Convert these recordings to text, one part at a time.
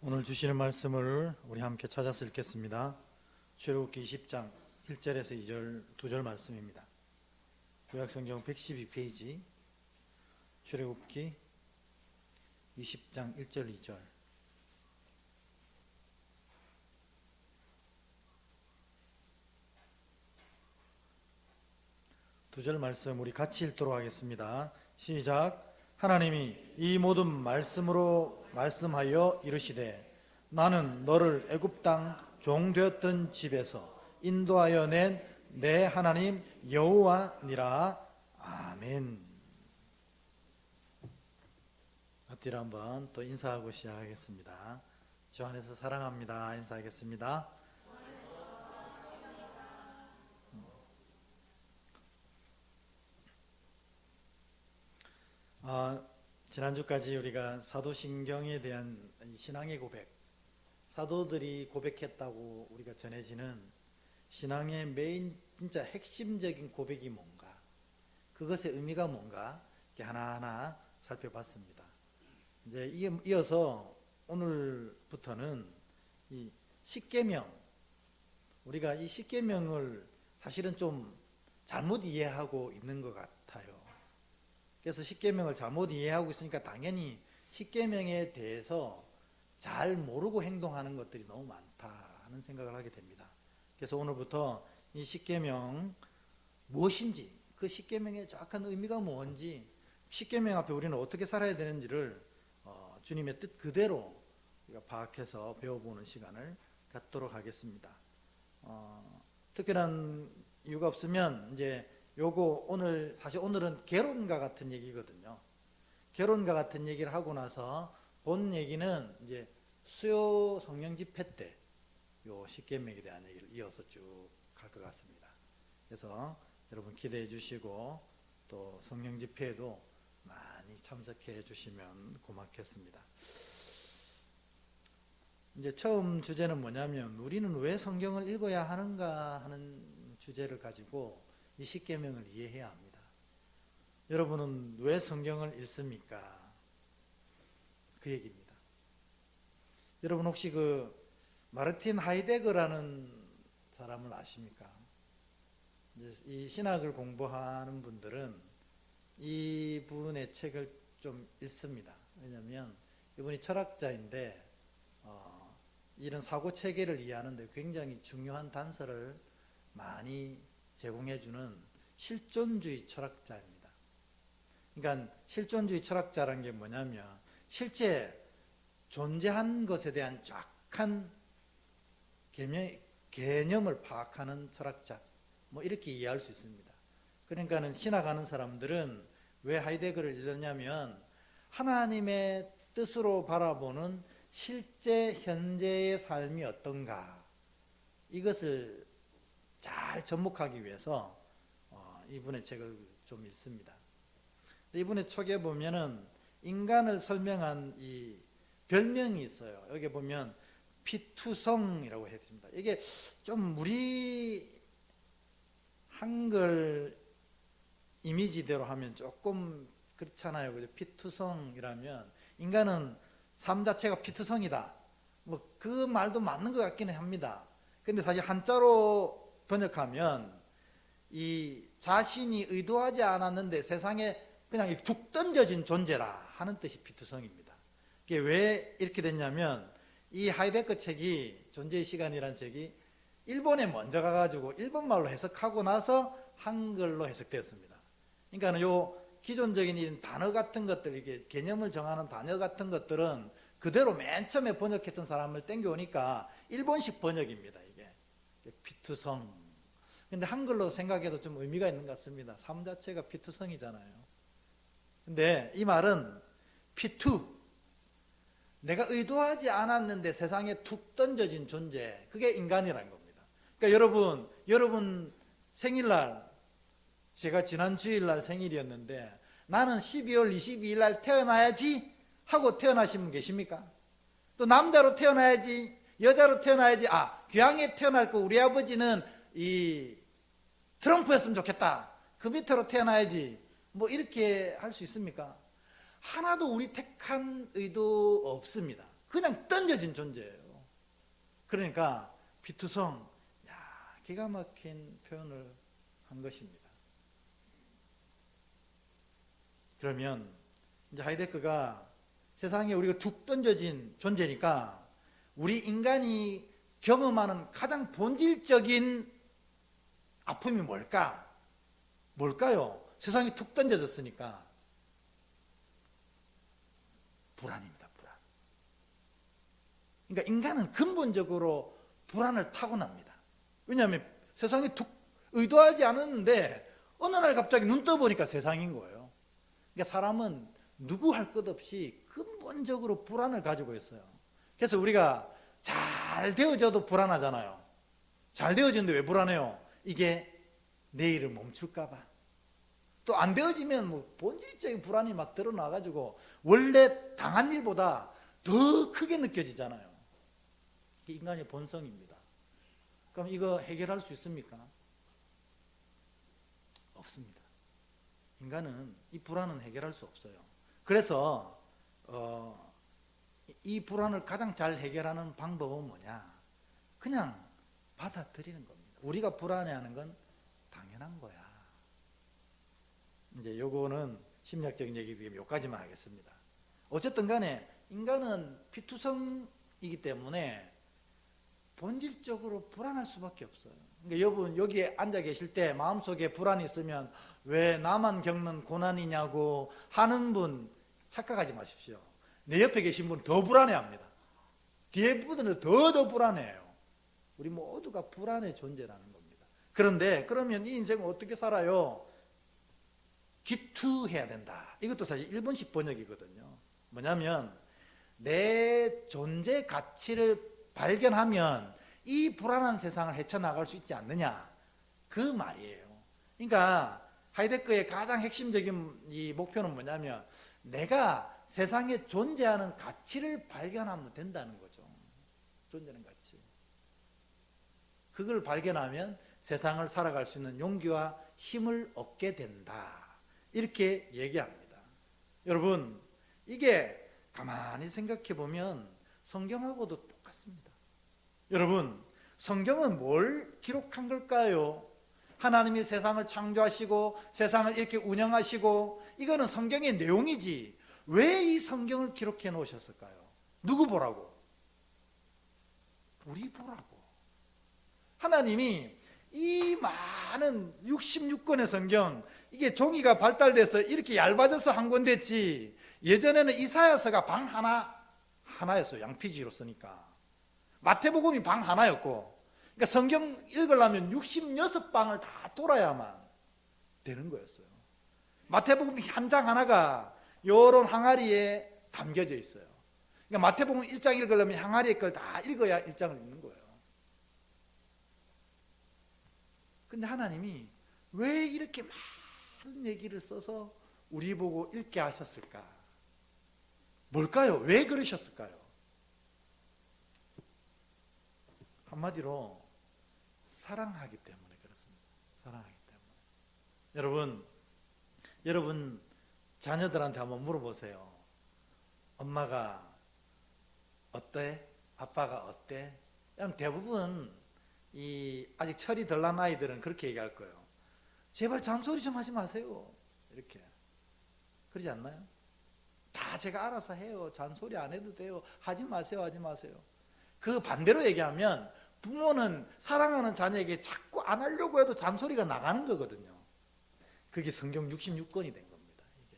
오늘 주시는 말씀을 우리 함께 찾아서 읽겠습니다. 출애굽기 20장 1절에서 2절 두 절 말씀입니다. 구약성경 112페이지 출애굽기 20장 1절 2절. 두 절 말씀 우리 같이 읽도록 하겠습니다. 시작. 하나님이 이 모든 말씀으로 말씀하여 이르시되 나는 너를 애굽 땅 종 되었던 집에서 인도하여 낸 내 하나님 여호와니라. 아멘. 앞뒤로 한번 또 인사하고 시작하겠습니다. 주 안에서 사랑합니다. 인사하겠습니다. 지난주까지 우리가 사도신경에 대한 신앙의 고백, 사도들이 고백했다고 우리가 전해지는 신앙의 메인 진짜 핵심적인 고백이 뭔가, 그것의 의미가 뭔가 이렇게 하나하나 살펴봤습니다. 이제 이어서 오늘부터는 이 십계명, 우리가 이 십계명을 사실은 좀 잘못 이해하고 있는 것 같아요. 그래서 십계명을 잘못 이해하고 있으니까 당연히 십계명에 대해서 잘 모르고 행동하는 것들이 너무 많다 하는 생각을 하게 됩니다. 그래서 오늘부터 이 십계명 무엇인지, 그 십계명의 정확한 의미가 뭔지, 십계명 앞에 우리는 어떻게 살아야 되는지를 주님의 뜻 그대로 우리가 파악해서 배워보는 시간을 갖도록 하겠습니다. 특별한 이유가 없으면 이제 요거 오늘 사실 오늘은 개론과 같은 얘기거든요. 개론과 같은 얘기를 하고 나서 본 얘기는 이제 수요 성령 집회 때 요 십계명에 대한 얘기를 이어서 쭉 갈 것 같습니다. 그래서 여러분 기대해 주시고 또 성령 집회에도 많이 참석해 주시면 고맙겠습니다. 이제 처음 주제는 뭐냐면 우리는 왜 성경을 읽어야 하는가 하는 주제를 가지고 이 십계명을 이해해야 합니다. 여러분은 왜 성경을 읽습니까? 그 얘기입니다. 여러분 혹시 그 마르틴 하이데거라는 사람을 아십니까? 이제 이 신학을 공부하는 분들은 이분의 책을 좀 읽습니다. 왜냐하면 이분이 철학자인데 이런 사고 체계를 이해하는데 굉장히 중요한 단서를 많이 제공해주는 실존주의 철학자입니다. 그러니까 실존주의 철학자라는 게 뭐냐면 실제 존재한 것에 대한 정확한 개념을 파악하는 철학자, 뭐 이렇게 이해할 수 있습니다. 그러니까는 신학하는 사람들은 왜 하이데거를 읽느냐면 하나님의 뜻으로 바라보는 실제 현재의 삶이 어떤가, 이것을 잘 접목하기 위해서 이분의 책을 좀 읽습니다. 이분의 책에 보면은 인간을 설명한 이 별명이 있어요. 여기 보면 피투성이라고 했습니다. 이게 좀 우리 한글 이미지대로 하면 조금 그렇잖아요. 피투성이라면 인간은 삶 자체가 피투성이다. 뭐 그 말도 맞는 것 같기는 합니다. 근데 사실 한자로 번역하면 이 자신이 의도하지 않았는데 세상에 그냥 툭 던져진 존재라 하는 뜻이 피투성입니다. 이게 왜 이렇게 됐냐면 이 하이데거 책이 존재의 시간이라는 책이 일본에 먼저 가가지고 일본말로 해석하고 나서 한글로 해석되었습니다. 그러니까 요 기존적인 이 단어 같은 것들, 이게 개념을 정하는 단어 같은 것들은 그대로 맨 처음에 번역했던 사람을 땡겨오니까 일본식 번역입니다. 이게 피투성. 근데 한글로 생각해도 좀 의미가 있는 것 같습니다. 삶 자체가 피투성이잖아요. 근데 이 말은 피투, 내가 의도하지 않았는데 세상에 툭 던져진 존재, 그게 인간이라는 겁니다. 그러니까 여러분 생일날, 제가 지난 주일날 생일이었는데 나는 12월 22일 날 태어나야지 하고 태어나신 분 계십니까? 또 남자로 태어나야지, 여자로 태어나야지, 귀향에 태어날 거 우리 아버지는 이 트럼프였으면 좋겠다, 그 밑으로 태어나야지, 뭐 이렇게 할 수 있습니까? 하나도 우리 택한 의도 없습니다. 그냥 던져진 존재예요. 그러니까 피투성, 기가 막힌 표현을 한 것입니다. 그러면 이제 하이데크가 세상에 우리가 툭 던져진 존재니까 우리 인간이 경험하는 가장 본질적인 아픔이 뭘까요? 세상에 툭 던져졌으니까 불안입니다. 불안. 그러니까 인간은 근본적으로 불안을 타고납니다. 왜냐하면 세상에 툭 의도하지 않았는데 어느 날 갑자기 눈 떠보니까 세상인 거예요. 그러니까 사람은 누구 할 것 없이 근본적으로 불안을 가지고 있어요. 그래서 우리가 잘 되어져도 불안하잖아요. 잘 되어지는데 왜 불안해요? 이게 내일을 멈출까 봐. 또 안 되어지면 뭐 본질적인 불안이 막 드러나가지고 원래 당한 일보다 더 크게 느껴지잖아요. 이게 인간의 본성입니다. 그럼 이거 해결할 수 있습니까? 없습니다. 인간은 이 불안은 해결할 수 없어요. 그래서 이 불안을 가장 잘 해결하는 방법은 뭐냐? 그냥 받아들이는 겁니다. 우리가 불안해하는 건 당연한 거야. 이제 요거는 심리학적인 얘기이기 때문에 요까지만 하겠습니다. 어쨌든 간에 인간은 피투성이기 때문에 본질적으로 불안할 수밖에 없어요. 그러니까 여러분 여기에 앉아 계실 때 마음속에 불안이 있으면 왜 나만 겪는 고난이냐고 하는 분 착각하지 마십시오. 내 옆에 계신 분 더 불안해합니다. 뒤에 분들은 더 불안해요. 우리 모두가 불안의 존재라는 겁니다. 그런데 그러면 이 인생을 어떻게 살아요? 기투해야 된다. 이것도 사실 일본식 번역이거든요. 뭐냐면 내 존재 가치를 발견하면 이 불안한 세상을 헤쳐나갈 수 있지 않느냐, 그 말이에요. 그러니까 하이데크의 가장 핵심적인 이 목표는 뭐냐면 내가 세상에 존재하는 가치를 발견하면 된다는 거죠. 존재하는 가치. 그걸 발견하면 세상을 살아갈 수 있는 용기와 힘을 얻게 된다. 이렇게 얘기합니다. 여러분, 이게 가만히 생각해 보면 성경하고도 똑같습니다. 여러분, 성경은 뭘 기록한 걸까요? 하나님이 세상을 창조하시고 세상을 이렇게 운영하시고 이거는 성경의 내용이지 왜 이 성경을 기록해 놓으셨을까요? 누구 보라고? 우리 보라고. 하나님이 이 많은 66권의 성경, 이게 종이가 발달돼서 이렇게 얇아져서 한 권 됐지, 예전에는 이사야서가 방 하나였어요. 양피지로 쓰니까. 마태복음이 방 하나였고, 그러니까 성경 읽으려면 66방을 다 돌아야만 되는 거였어요. 마태복음 한 장 하나가 요런 항아리에 담겨져 있어요. 그러니까 마태복음 1장 읽으려면 항아리에 걸 다 읽어야 1장을 읽는 거예요. 근데 하나님이 왜 이렇게 많은 얘기를 써서 우리 보고 읽게 하셨을까? 뭘까요? 왜 그러셨을까요? 한마디로 사랑하기 때문에 그렇습니다. 사랑하기 때문에. 여러분 자녀들한테 한번 물어보세요. 엄마가 어때? 아빠가 어때? 대부분 아직 철이 덜 난 아이들은 그렇게 얘기할 거예요. 제발 잔소리 좀 하지 마세요. 이렇게. 그러지 않나요? 다 제가 알아서 해요. 잔소리 안 해도 돼요. 하지 마세요. 하지 마세요. 그 반대로 얘기하면 부모는 사랑하는 자녀에게 자꾸 안 하려고 해도 잔소리가 나가는 거거든요. 그게 성경 66권이 된 겁니다. 이게.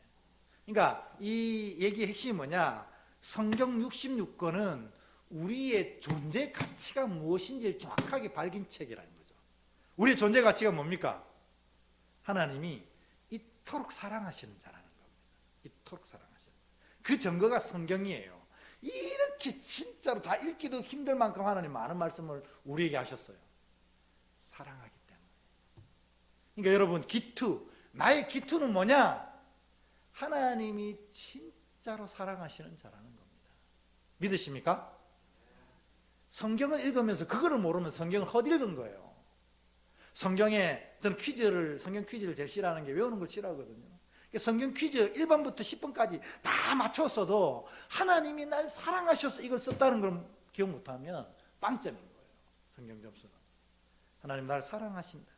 그러니까 이 얘기의 핵심이 뭐냐? 성경 66권은 우리의 존재 가치가 무엇인지를 정확하게 밝힌 책이라는 거죠. 우리의 존재 가치가 뭡니까? 하나님이 이토록 사랑하시는 자라는 겁니다. 이토록 사랑하시는. 그 증거가 성경이에요. 이렇게 진짜로 다 읽기도 힘들 만큼 하나님 많은 말씀을 우리에게 하셨어요. 사랑하기 때문에. 그러니까 여러분, 나의 기투는 뭐냐? 하나님이 진짜로 사랑하시는 자라는 겁니다. 믿으십니까? 성경을 읽으면서 그거를 모르면 성경을 헛읽은 거예요. 저는 성경 퀴즈를 제일 싫어하는 게 외우는 걸 싫어하거든요. 성경 퀴즈 1번부터 10번까지 다 맞췄어도 하나님이 날 사랑하셔서 이걸 썼다는 걸 기억 못하면 빵점인 거예요. 성경 점수는. 하나님 날 사랑하신다.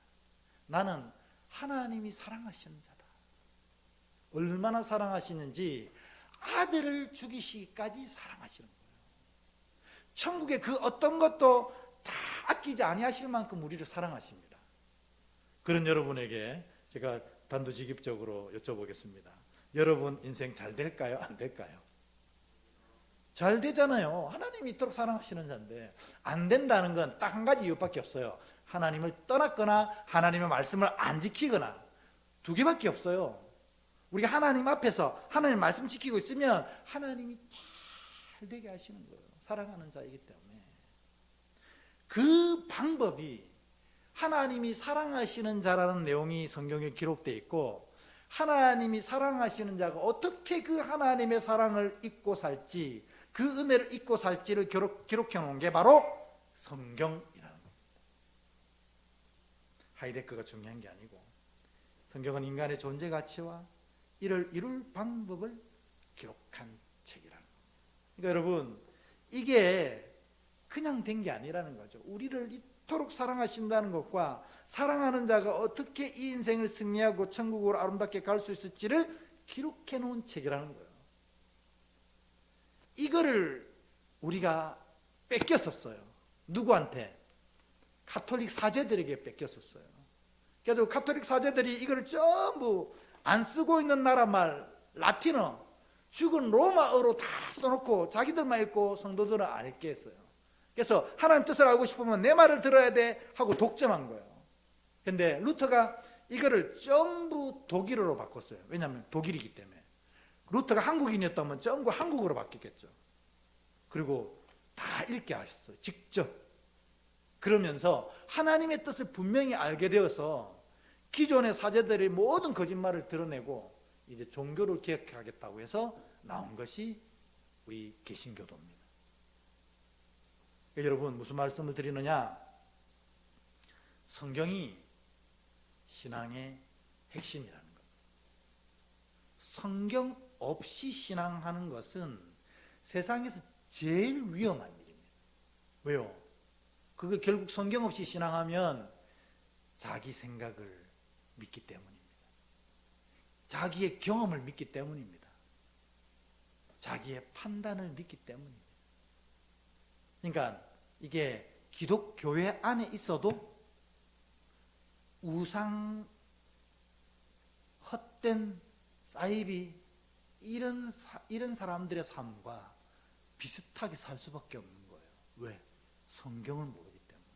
나는 하나님이 사랑하시는 자다. 얼마나 사랑하시는지 아들을 죽이시기까지 사랑하시는 거예요. 천국의 그 어떤 것도 다 아끼지 아니하실 만큼 우리를 사랑하십니다. 그런 여러분에게 제가 단도직입적으로 여쭤보겠습니다. 여러분 인생 잘 될까요? 안 될까요? 잘 되잖아요. 하나님이 이토록 사랑하시는 자인데. 안 된다는 건 딱 한 가지 이유밖에 없어요. 하나님을 떠났거나 하나님의 말씀을 안 지키거나, 두 개밖에 없어요. 우리가 하나님 앞에서 하나님 말씀 지키고 있으면 하나님이 잘 되게 하시는 거예요. 사랑하는 자이기 때문에. 그 방법이 하나님이 사랑하시는 자라는 내용이 성경에 기록되어 있고, 하나님이 사랑하시는 자가 어떻게 그 하나님의 사랑을 잊고 살지, 그 은혜를 잊고 살지를 기록해 놓은 게 바로 성경이라는 겁니다. 하이데크가 중요한 게 아니고, 성경은 인간의 존재 가치와 이를 이룰 방법을 기록한 책이라는 겁니다. 그러니까 여러분, 이게 그냥 된 게 아니라는 거죠. 우리를 이토록 사랑하신다는 것과 사랑하는 자가 어떻게 이 인생을 승리하고 천국으로 아름답게 갈 수 있을지를 기록해 놓은 책이라는 거예요. 이거를 우리가 뺏겼었어요. 누구한테? 가톨릭 사제들에게 뺏겼었어요. 그래서 가톨릭 사제들이 이걸 전부 안 쓰고 있는 나라 말, 라틴어, 죽은 로마어로 다 써놓고 자기들만 읽고 성도들은 안 읽게 했어요. 그래서 하나님 뜻을 알고 싶으면 내 말을 들어야 돼 하고 독점한 거예요. 근데 루터가 이거를 전부 독일어로 바꿨어요. 왜냐하면 독일이기 때문에. 루터가 한국인이었다면 전부 한국어로 바뀌겠죠. 그리고 다 읽게 하셨어요. 직접. 그러면서 하나님의 뜻을 분명히 알게 되어서 기존의 사제들의 모든 거짓말을 드러내고 이제 종교를 개혁하겠다고 해서 나온 것이 우리 개신교도입니다. 그러니까 여러분, 무슨 말씀을 드리느냐? 성경이 신앙의 핵심이라는 겁니다. 성경 없이 신앙하는 것은 세상에서 제일 위험한 일입니다. 왜요? 그거 결국 성경 없이 신앙하면 자기 생각을 믿기 때문입니다. 자기의 경험을 믿기 때문입니다. 자기의 판단을 믿기 때문입니다. 그러니까 이게 기독교회 안에 있어도 우상, 헛된 사이비, 이런 사람들의 삶과 비슷하게 살 수밖에 없는 거예요. 왜? 성경을 모르기 때문에.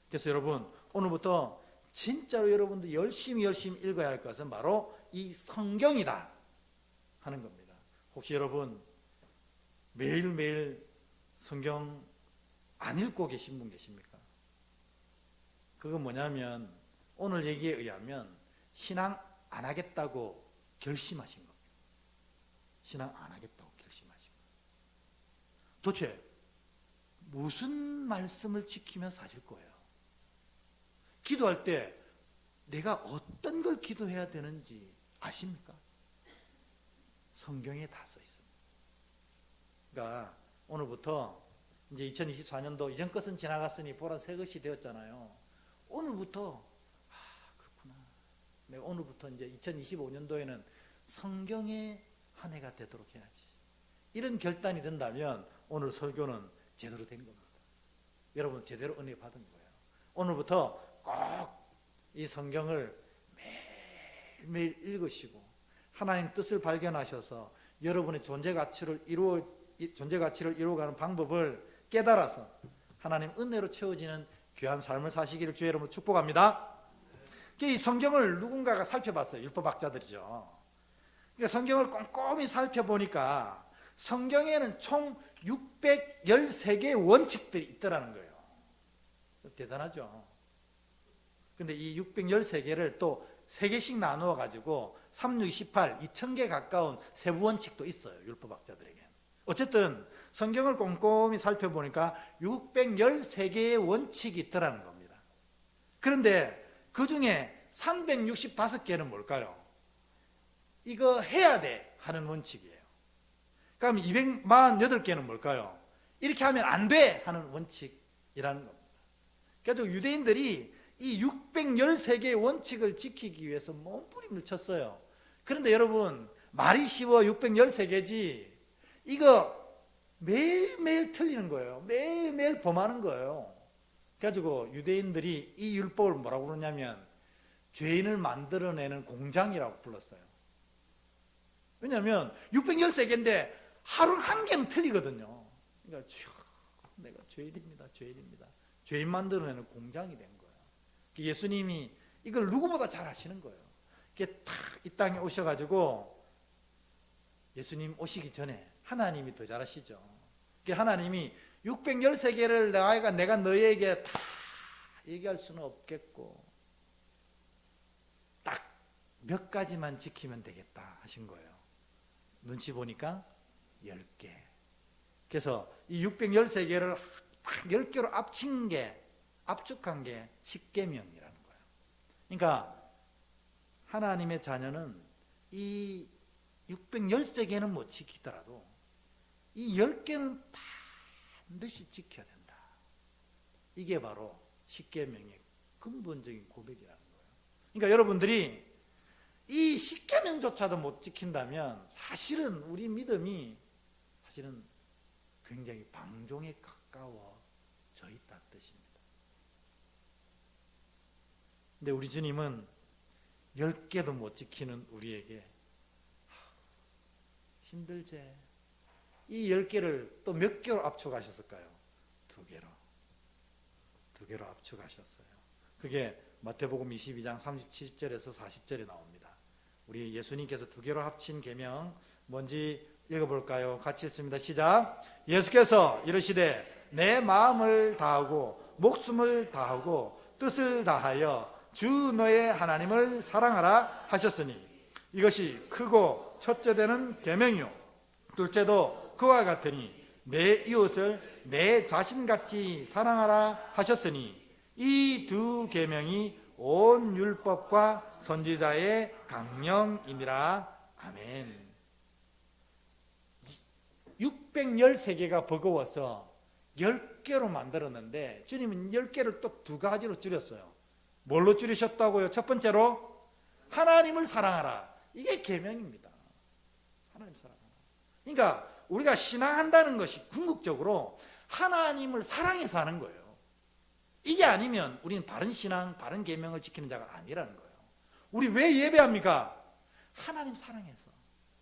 그래서 여러분, 오늘부터 진짜로 여러분들 열심히 읽어야 할 것은 바로 이 성경이다 하는 겁니다. 혹시 여러분 매일매일 성경 안 읽고 계신 분 계십니까? 그건 뭐냐면 오늘 얘기에 의하면 신앙 안 하겠다고 결심하신 겁니다. 신앙 안 하겠다고 결심하신 거예요. 도대체 무슨 말씀을 지키며 사실 거예요? 기도할 때 내가 어떤 걸 기도해야 되는지 아십니까? 성경에 다 써 있습니다. 그러니까 오늘부터 이제 2024년도 이전 것은 지나갔으니 보라 새 것이 되었잖아요. 오늘부터 그렇구나. 내가 오늘부터 이제 2025년도에는 성경의 한 해가 되도록 해야지. 이런 결단이 된다면 오늘 설교는 제대로 된 겁니다. 여러분 제대로 은혜 받은 거예요. 오늘부터 꼭 이 성경을 매일매일 읽으시고 하나님 뜻을 발견하셔서 여러분의 존재 가치를 이루어가는 방법을 깨달아서 하나님 은혜로 채워지는 귀한 삶을 사시기를 주의 이름으로 축복합니다. 이 성경을 누군가가 살펴봤어요. 율법학자들이죠. 그러니까 성경을 꼼꼼히 살펴보니까 성경에는 총 613개의 원칙들이 있더라는 거예요. 대단하죠. 근데 이 613개를 또 3개씩 나누어 가지고 3, 6, 18, 2000개 가까운 세부 원칙도 있어요. 율법학자들에게. 어쨌든 성경을 꼼꼼히 살펴보니까 613개의 원칙이 있더라는 겁니다. 그런데 그 중에 365개는 뭘까요? 이거 해야 돼 하는 원칙이에요. 그럼 248개는 뭘까요? 이렇게 하면 안 돼 하는 원칙이라는 겁니다. 그래서 유대인들이 이 613개의 원칙을 지키기 위해서 몸부림을 쳤어요. 그런데 여러분, 말이 쉬워 613개지 이거 매일매일 틀리는 거예요. 매일매일 범하는 거예요. 그래가지고 유대인들이 이 율법을 뭐라고 부르냐면 죄인을 만들어내는 공장이라고 불렀어요. 왜냐하면 613개인데 하루 한 개는 틀리거든요. 그러니까 내가 죄인입니다. 죄인 만들어내는 공장이 된 거예요. 예수님이 이걸 누구보다 잘 아시는 거예요. 이게 딱 이 땅에 오셔가지고 예수님 오시기 전에 하나님이 더 잘 아시죠. 하나님이 613개를 내가 너희에게 다 얘기할 수는 없겠고 딱 몇 가지만 지키면 되겠다 하신 거예요. 눈치 보니까 10개. 그래서 이 613개를 10개로 압축한 게 십계명이라는 거예요. 그러니까 하나님의 자녀는 이 613개는 못 지키더라도 이 10개는 반드시 지켜야 된다. 이게 바로 십계명의 근본적인 고백이라는 거예요. 그러니까 여러분들이 이 십계명조차도 못 지킨다면 사실은 우리 믿음이 사실은 굉장히 방종에 가까워져 있다는 뜻입니다. 근데 우리 주님은 10개도 못 지키는 우리에게 힘들지. 이 10개를 또 몇 개로 압축하셨을까요? 2개로 압축하셨어요. 그게 마태복음 22장 37절에서 40절에 나옵니다. 우리 예수님께서 2개로 합친 계명 뭔지 읽어볼까요? 같이 읽습니다. 시작. 예수께서 이르시되 내 마음을 다하고 목숨을 다하고 뜻을 다하여 주 너의 하나님을 사랑하라 하셨으니 이것이 크고 첫째 되는 계명이요 둘째도 그와 같으니 내 이웃을 내 자신같이 사랑하라 하셨으니 이 두 계명이 온 율법과 선지자의 강령이니라. 아멘. 613개가 버거워서 10개로 만들었는데 주님은 10개를 또 2가지로 줄였어요. 뭘로 줄이셨다고요? 첫 번째로 하나님을 사랑하라. 이게 계명입니다. 하나님 사랑하라. 그러니까 우리가 신앙한다는 것이 궁극적으로 하나님을 사랑해서 하는 거예요. 이게 아니면 우리는 바른 신앙, 바른 계명을 지키는 자가 아니라는 거예요. 우리 왜 예배합니까? 하나님 사랑해서.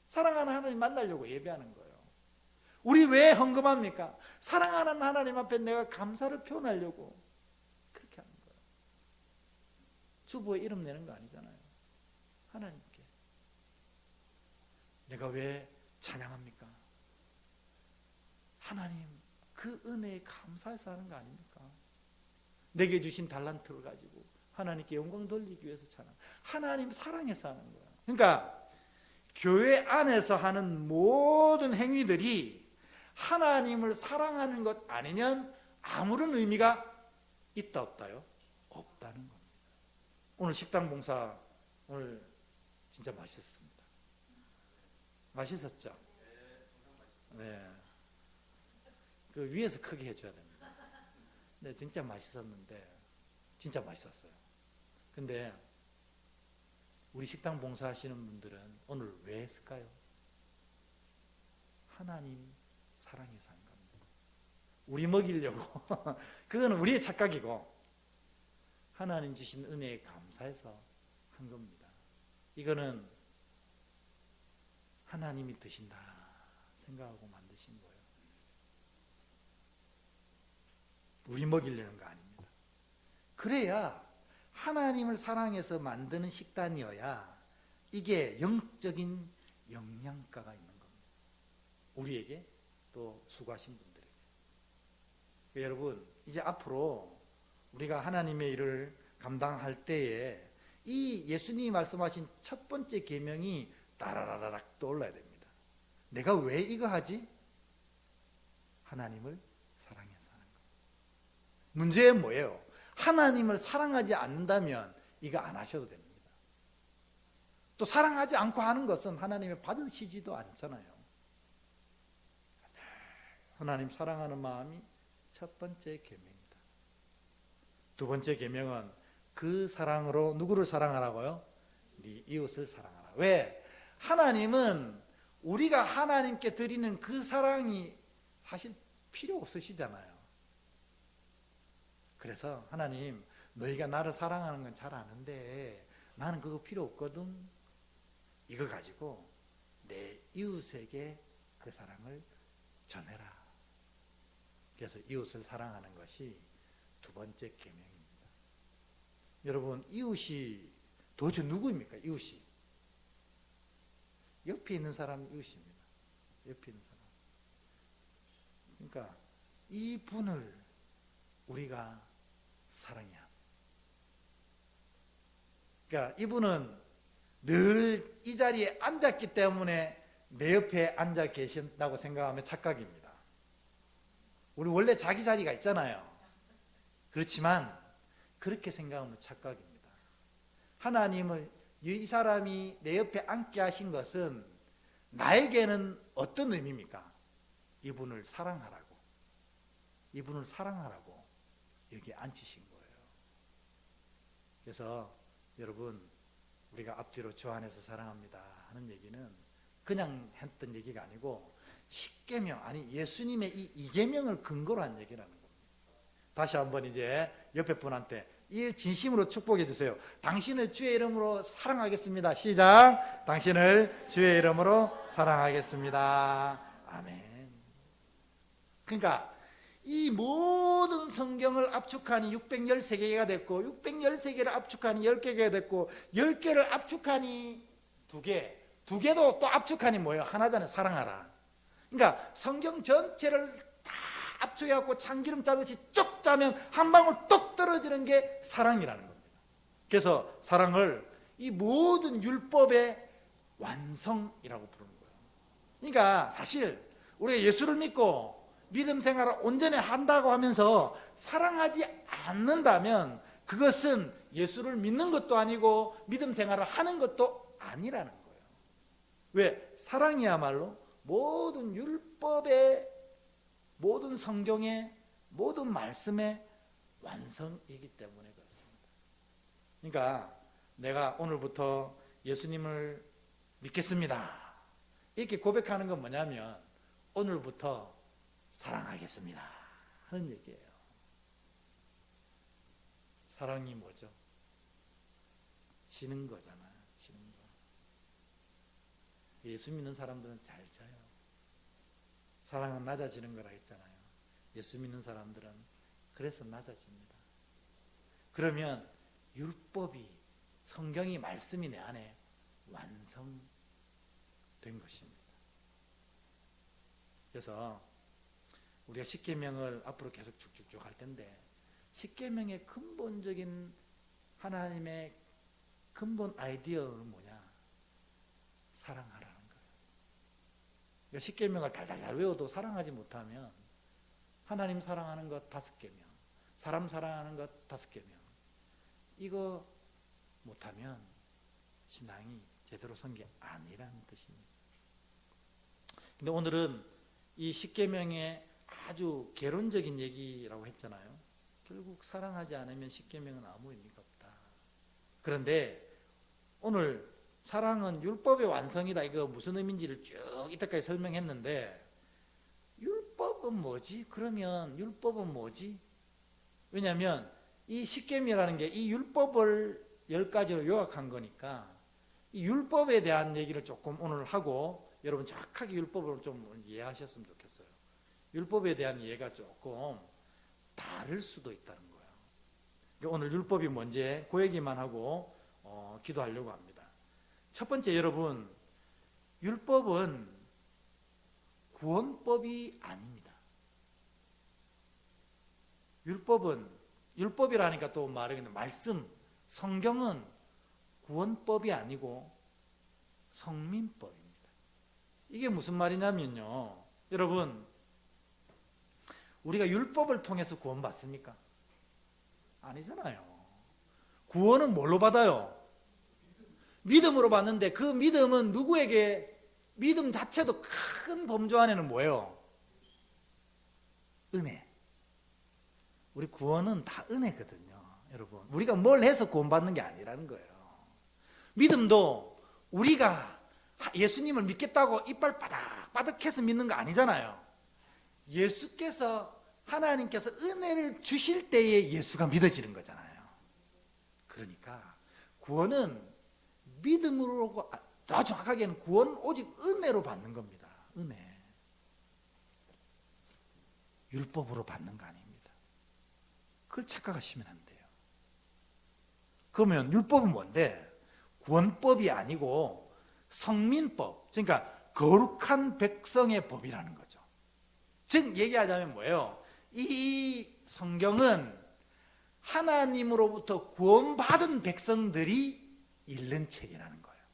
사랑하는 하나님 만나려고 예배하는 거예요. 우리 왜 헌금합니까? 사랑하는 하나님 앞에 내가 감사를 표현하려고 그렇게 하는 거예요. 주보에 이름 내는 거 아니잖아요. 하나님께. 내가 왜 찬양합니까? 하나님 그 은혜에 감사해서 하는 거 아닙니까? 내게 주신 달란트를 가지고 하나님께 영광 돌리기 위해서 찬양. 하나님 사랑해서 하는 거예요. 그러니까 교회 안에서 하는 모든 행위들이 하나님을 사랑하는 것 아니면 아무런 의미가 있다 없다요? 없다는 겁니다. 오늘 식당 봉사 오늘 진짜 맛있었습니다. 맛있었죠? 네. 그 위에서 크게 해줘야 됩니다. 네, 진짜 맛있었는데 진짜 맛있었어요. 근데 우리 식당 봉사하시는 분들은 오늘 왜 했을까요? 하나님 사랑해서 한 겁니다. 우리 먹이려고 그거는 우리의 착각이고 하나님 주신 은혜에 감사해서 한 겁니다. 이거는 하나님이 드신다 생각하고 만드신 거예요. 우리 먹이려는 거 아닙니다. 그래야 하나님을 사랑해서 만드는 식단이어야 이게 영적인 영양가가 있는 겁니다. 우리에게 또 수고하신 분들에게. 그러니까 여러분 이제 앞으로 우리가 하나님의 일을 감당할 때에 이 예수님이 말씀하신 첫 번째 계명이 따라라락 떠올라야 됩니다. 내가 왜 이거 하지? 하나님을 사랑해서 하는 거. 문제는 뭐예요? 하나님을 사랑하지 않는다면 이거 안 하셔도 됩니다. 또 사랑하지 않고 하는 것은 하나님이 받으시지도 않잖아요. 하나님 사랑하는 마음이 첫 번째 계명입니다. 두 번째 계명은 그 사랑으로 누구를 사랑하라고요? 네 이웃을 사랑하라. 왜? 하나님은 우리가 하나님께 드리는 그 사랑이 사실 필요 없으시잖아요. 그래서 하나님, 너희가 나를 사랑하는 건 잘 아는데 나는 그거 필요 없거든. 이거 가지고 내 이웃에게 그 사랑을 전해라. 그래서 이웃을 사랑하는 것이 두 번째 계명입니다. 여러분, 이웃이 도대체 누구입니까? 이웃이 옆에 있는 사람이 이웃입니다. 옆에 있는 사람. 그러니까 이 분을 우리가 사랑해야 합니다. 그러니까 이분은 늘 이 자리에 앉았기 때문에 내 옆에 앉아 계신다고 생각하면 착각입니다. 우리 원래 자기 자리가 있잖아요. 그렇지만 그렇게 생각하면 착각입니다. 하나님을 이 사람이 내 옆에 앉게 하신 것은 나에게는 어떤 의미입니까? 이분을 사랑하라고, 이분을 사랑하라고 여기에 앉히신 거예요. 그래서 여러분, 우리가 앞뒤로 주 안에서 사랑합니다 하는 얘기는 그냥 했던 얘기가 아니고 십계명, 아니 예수님의 이 이계명을 근거로 한 얘기라는 겁니다. 다시 한번 이제 옆에 분한테 이 진심으로 축복해 주세요. 당신을 주의 이름으로 사랑하겠습니다. 시작. 당신을 주의 이름으로 사랑하겠습니다. 아멘. 그러니까 이 모든 성경을 압축하니 613개가 됐고, 613개를 압축하니 10개가 됐고, 10개를 압축하니 2개, 2개도 또 압축하니 뭐예요? 하나잖아요. 사랑하라. 그러니까 성경 전체를 다 압축해갖고 참기름 짜듯이 쭉 짜면 한 방울 똑 떨어지는 게 사랑이라는 겁니다. 그래서 사랑을 이 모든 율법의 완성이라고 부르는 거예요. 그러니까 사실 우리가 예수를 믿고 믿음 생활을 온전히 한다고 하면서 사랑하지 않는다면 그것은 예수를 믿는 것도 아니고 믿음 생활을 하는 것도 아니라는 거예요. 왜? 사랑이야말로 모든 율법의, 모든 성경의, 모든 말씀의 완성이기 때문에 그렇습니다. 그러니까 내가 오늘부터 예수님을 믿겠습니다 이렇게 고백하는 건 뭐냐면 오늘부터 사랑하겠습니다 하는 얘기예요. 사랑이 뭐죠? 지는 거잖아요. 지는 거. 예수 믿는 사람들은 잘 자요. 사랑은 낮아지는 거라 했잖아요. 예수 믿는 사람들은 그래서 낮아집니다. 그러면 율법이, 성경이, 말씀이 내 안에 완성된 것입니다. 그래서 우리가 십계명을 앞으로 계속 쭉쭉쭉 할 텐데 십계명의 근본적인 하나님의 근본 아이디어는 뭐냐? 사랑하라는 거예요. 그러니까 십계명을 달달달 외워도 사랑하지 못하면 하나님 사랑하는 것 5계명, 사람 사랑하는 것 5계명, 이거 못하면 신앙이 제대로 선 게 아니라는 뜻입니다. 근데 오늘은 이 십계명의 아주 개론적인 얘기라고 했잖아요. 결국 사랑하지 않으면 십계명은 아무 의미가 없다. 그런데 오늘 사랑은 율법의 완성이다, 이거 무슨 의미인지를 쭉 이때까지 설명했는데 율법은 뭐지? 그러면 율법은 뭐지? 왜냐하면 이 십계명이라는 게 이 율법을 10가지로 요약한 거니까 이 율법에 대한 얘기를 조금 오늘 하고 여러분 정확하게 율법을 좀 이해하셨으면 좋겠어요. 율법에 대한 이해가 조금 다를 수도 있다는 거예요. 오늘 율법이 뭔지 그 얘기만 하고 기도하려고 합니다. 첫 번째, 여러분, 율법은 구원법이 아닙니다. 율법이라니까 또 말하겠는데 말씀, 성경은 구원법이 아니고 성민법입니다. 이게 무슨 말이냐면요, 여러분, 우리가 율법을 통해서 구원받습니까? 아니잖아요. 구원은 뭘로 받아요? 믿음으로 받는데 그 믿음은 누구에게, 믿음 자체도 큰 범주 안에는 뭐예요? 은혜. 우리 구원은 다 은혜거든요, 여러분. 우리가 뭘 해서 구원받는 게 아니라는 거예요. 믿음도 우리가 예수님을 믿겠다고 이빨 바닥바닥해서 믿는 거 아니잖아요. 예수께서, 하나님께서 은혜를 주실 때에 예수가 믿어지는 거잖아요. 그러니까 구원은 믿음으로, 더 정확하게는 구원은 오직 은혜로 받는 겁니다. 은혜. 율법으로 받는 거 아닙니다. 그걸 착각하시면 안 돼요. 그러면 율법은 뭔데? 구원법이 아니고 성민법, 그러니까 거룩한 백성의 법이라는 거죠. 즉 얘기하자면 뭐예요? 이 성경은 하나님으로부터 구원받은 백성들이 읽는 책이라는 거예요.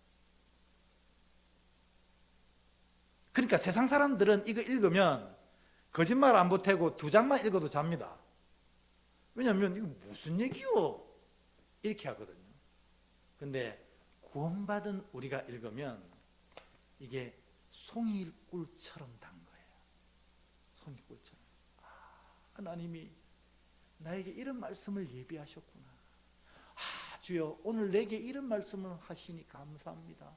그러니까 세상 사람들은 이거 읽으면 거짓말 안 보태고 2장만 읽어도 잡니다. 왜냐하면 이거 무슨 얘기요? 이렇게 하거든요. 근데 구원받은 우리가 읽으면 이게 송이꿀처럼 단 거예요. 송이꿀처럼. 하나님이 나에게 이런 말씀을 예비하셨구나. 주여, 오늘 내게 이런 말씀을 하시니 감사합니다.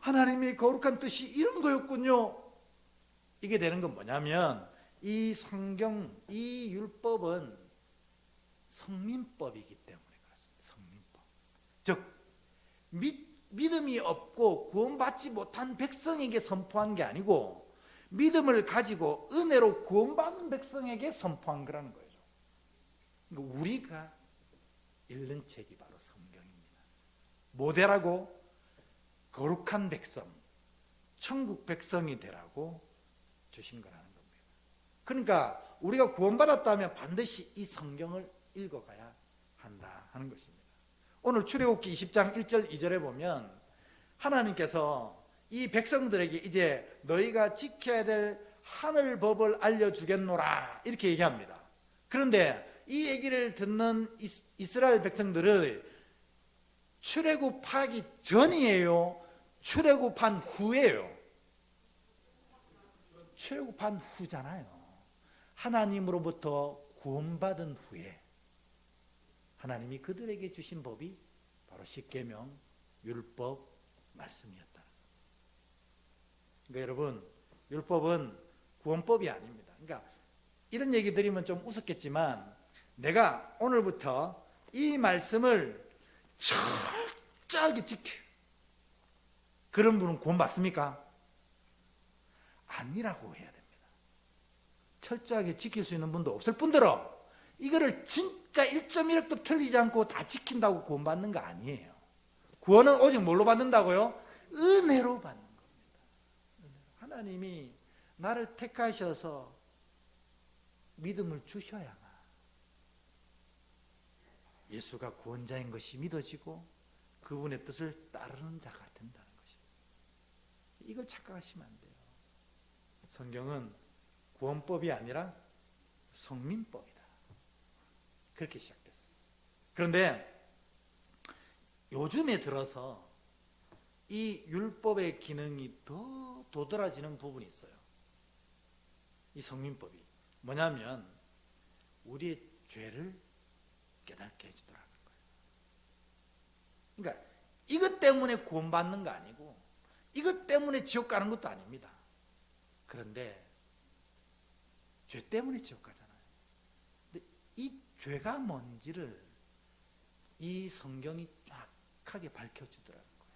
하나님의 거룩한 뜻이 이런 거였군요. 이게 되는 건 뭐냐면 이 성경, 이 율법은 성민법이기 때문에 그렇습니다. 성민법. 즉 믿음이 없고 구원받지 못한 백성에게 선포한 게 아니고 믿음을 가지고 은혜로 구원받은 백성에게 선포한 거라는 거죠. 그러니까 우리가 읽는 책이 바로 성경입니다. 모델하고 거룩한 백성, 천국 백성이 되라고 주신 거라는 겁니다. 그러니까 우리가 구원받았다면 반드시 이 성경을 읽어가야 한다 하는 것입니다. 오늘 출애굽기 20장 1절 2절에 보면 하나님께서 이 백성들에게 이제 너희가 지켜야 될 하늘 법을 알려주겠노라 이렇게 얘기합니다. 그런데 이 얘기를 듣는 이스라엘 백성들은 출애굽하기 전이에요? 출애굽한 후예요? 출애굽한 후잖아요. 하나님으로부터 구원받은 후에 하나님이 그들에게 주신 법이 바로 십계명, 율법, 말씀이었다. 그러니까 여러분, 율법은 구원법이 아닙니다. 그러니까 이런 얘기 드리면 좀 우습겠지만 내가 오늘부터 이 말씀을 철저하게 지켜, 그런 분은 구원받습니까? 아니라고 해야 됩니다. 철저하게 지킬 수 있는 분도 없을 뿐더러 이거를 진짜 1.1획도 틀리지 않고 다 지킨다고 구원받는 거 아니에요. 구원은 오직 뭘로 받는다고요? 은혜로 받는 겁니다. 하나님이 나를 택하셔서 믿음을 주셔야만 예수가 구원자인 것이 믿어지고 그분의 뜻을 따르는 자가 된다는 것입니다. 이걸 착각하시면 안 돼요. 성경은 구원법이 아니라 성민법이다. 그렇게 시작됐습니다. 그런데 요즘에 들어서 이 율법의 기능이 더 도드라지는 부분이 있어요. 이 성민법이 뭐냐면 우리의 죄를 깨닫게 해주더라는 거예요. 그러니까 이것 때문에 구원받는 거 아니고 이것 때문에 지옥 가는 것도 아닙니다. 그런데 죄 때문에 지옥 가잖아요. 근데 이 죄가 뭔지를 이 성경이 쫙하게 밝혀주더라는 거예요.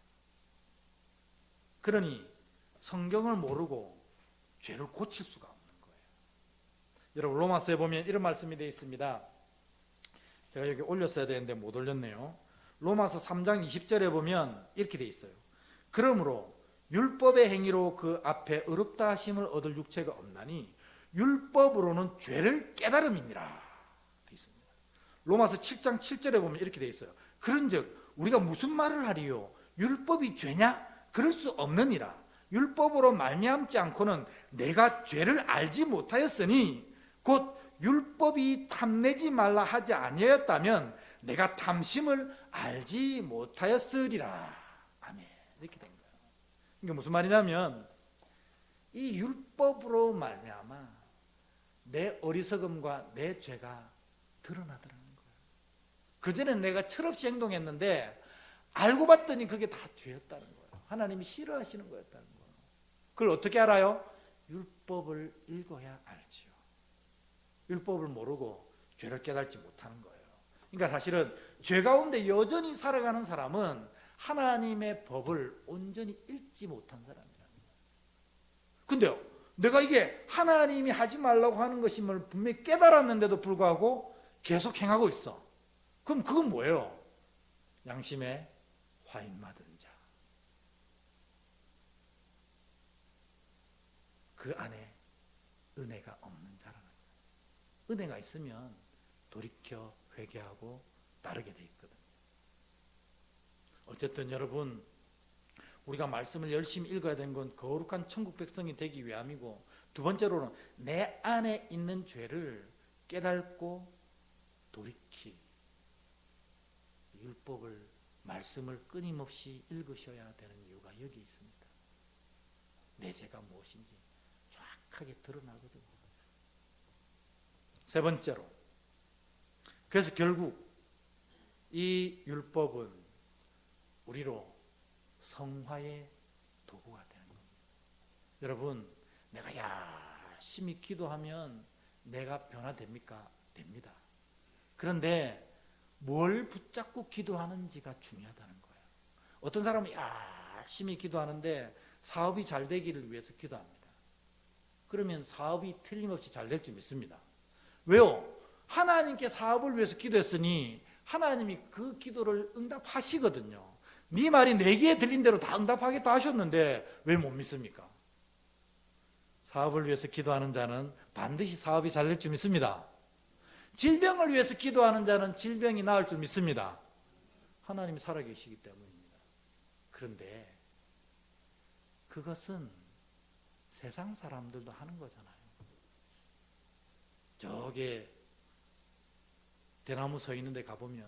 그러니 성경을 모르고 죄를 고칠 수가 없는 거예요. 여러분 로마서에 보면 이런 말씀이 되어 있습니다. 제가 여기 올렸어야 되는데 못 올렸네요. 로마서 3장 20절에 보면 이렇게 되어 있어요. 그러므로 율법의 행위로 그 앞에 의롭다 하심을 얻을 육체가 없나니 율법으로는 죄를 깨달음이니라 되어 있습니다. 로마서 7장 7절에 보면 이렇게 되어 있어요. 그런즉 우리가 무슨 말을 하리요? 율법이 죄냐? 그럴 수 없느니라. 율법으로 말미암지 않고는 내가 죄를 알지 못하였으니 곧 율법이 탐내지 말라 하지 아니하였다면 내가 탐심을 알지 못하였으리라. 아멘. 이렇게 된 거예요. 이게 무슨 말이냐면 이 율법으로 말미암아 내 어리석음과 내 죄가 드러나더라는 거예요. 그전에는 내가 철없이 행동했는데 알고 봤더니 그게 다 죄였다는 거예요. 하나님이 싫어하시는 거였다는 거예요. 그걸 어떻게 알아요? 율법을 읽어야 알지요. 율법을 모르고 죄를 깨닫지 못하는 거예요. 그러니까 사실은 죄 가운데 여전히 살아가는 사람은 하나님의 법을 온전히 읽지 못한 사람이라는 거예요. 근데요, 내가 이게 하나님이 하지 말라고 하는 것임을 분명히 깨달았는데도 불구하고 계속 행하고 있어. 그럼 그건 뭐예요? 양심에 화인 맞은 자. 그 안에 은혜가 없는 자라는 거예요. 은혜가 있으면 돌이켜 회개하고 따르게 돼 있거든요. 어쨌든 여러분, 우리가 말씀을 열심히 읽어야 되는 건 거룩한 천국 백성이 되기 위함이고, 두 번째로는 내 안에 있는 죄를 깨닫고 돌이키 율법을, 말씀을 끊임없이 읽으셔야 되는 이유가 여기 있습니다. 내 죄가 무엇인지 정확하게 드러나거든요. 세 번째로, 그래서 결국 이 율법은 우리로 성화의 도구가 되는 겁니다. 여러분, 내가 열심히 기도하면 내가 변화됩니까? 됩니다. 그런데 뭘 붙잡고 기도하는지가 중요하다는 거예요. 어떤 사람은 열심히 기도하는데 사업이 잘 되기를 위해서 기도합니다. 그러면 사업이 틀림없이 잘 될 줄 믿습니다. 왜요? 하나님께 사업을 위해서 기도했으니 하나님이 그 기도를 응답하시거든요. 네 말이 내 귀에 들린 대로 다 응답하겠다 하셨는데 왜 못 믿습니까? 사업을 위해서 기도하는 자는 반드시 사업이 잘 될 줄 믿습니다. 질병을 위해서 기도하는 자는 질병이 나을 줄 믿습니다. 하나님이 살아계시기 때문입니다. 그런데 그것은 세상 사람들도 하는 거잖아요. 저게 대나무 서 있는 데 가보면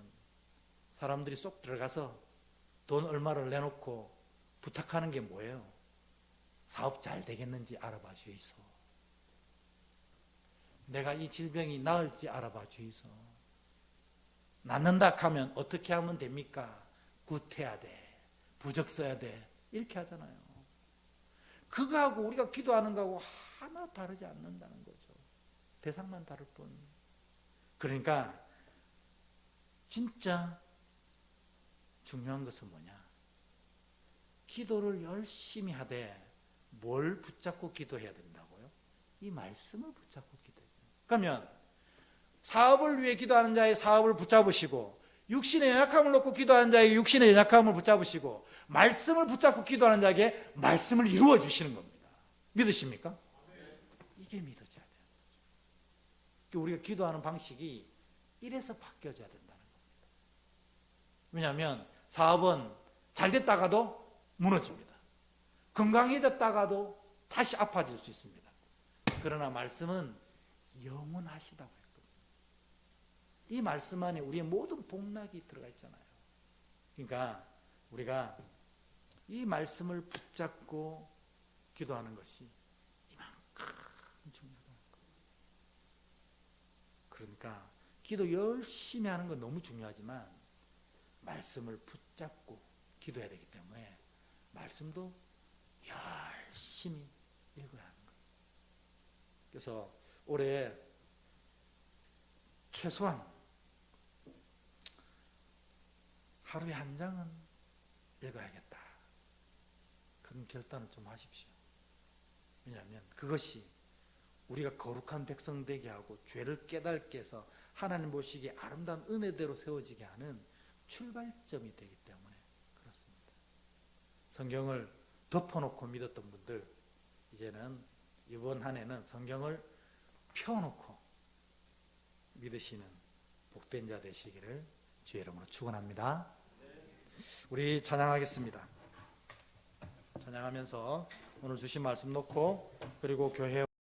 사람들이 쏙 들어가서 돈 얼마를 내놓고 부탁하는 게 뭐예요? 사업 잘 되겠는지 알아봐 주이소. 내가 이 질병이 나을지 알아봐 주이소. 낫는다 하면 어떻게 하면 됩니까? 굿해야 돼, 부적 써야 돼, 이렇게 하잖아요. 그거하고 우리가 기도하는 거하고 하나 다르지 않는다는 거죠. 대상만 다를 뿐. 그러니까 진짜 중요한 것은 뭐냐? 기도를 열심히 하되 뭘 붙잡고 기도해야 된다고요? 이 말씀을 붙잡고 기도해야 돼요. 그러면 사업을 위해 기도하는 자의 사업을 붙잡으시고, 육신의 연약함을 놓고 기도하는 자의 육신의 연약함을 붙잡으시고, 말씀을 붙잡고 기도하는 자에게 말씀을 이루어 주시는 겁니다. 믿으십니까? 이게 믿어져야 돼요. 우리가 기도하는 방식이 이래서 바뀌어져야 된다는 겁니다. 왜냐하면 사업은 잘 됐다가도 무너집니다. 건강해졌다가도 다시 아파질 수 있습니다. 그러나 말씀은 영원하시다고 했거든요. 이 말씀 안에 우리의 모든 복락이 들어가 있잖아요. 그러니까 우리가 이 말씀을 붙잡고 기도하는 것이 이만큼 중요하다는 거예요. 그러니까 기도 열심히 하는 건 너무 중요하지만 말씀을 붙잡고 기도해야 되기 때문에 말씀도 열심히 읽어야 하는 거예요. 그래서 올해 최소한 하루에 한 장은 읽어야겠다. 그런 결단을 좀 하십시오. 왜냐하면 그것이 우리가 거룩한 백성 되게 하고 죄를 깨닫게 해서 하나님 보시기에 아름다운 은혜대로 세워지게 하는 출발점이 되기 때문에 그렇습니다. 성경을 덮어놓고 믿었던 분들, 이제는 이번 한 해는 성경을 펴놓고 믿으시는 복된 자 되시기를 주의 이름으로 축원합니다. 우리 찬양하겠습니다. 찬양하면서 오늘 주신 말씀 놓고, 그리고 교회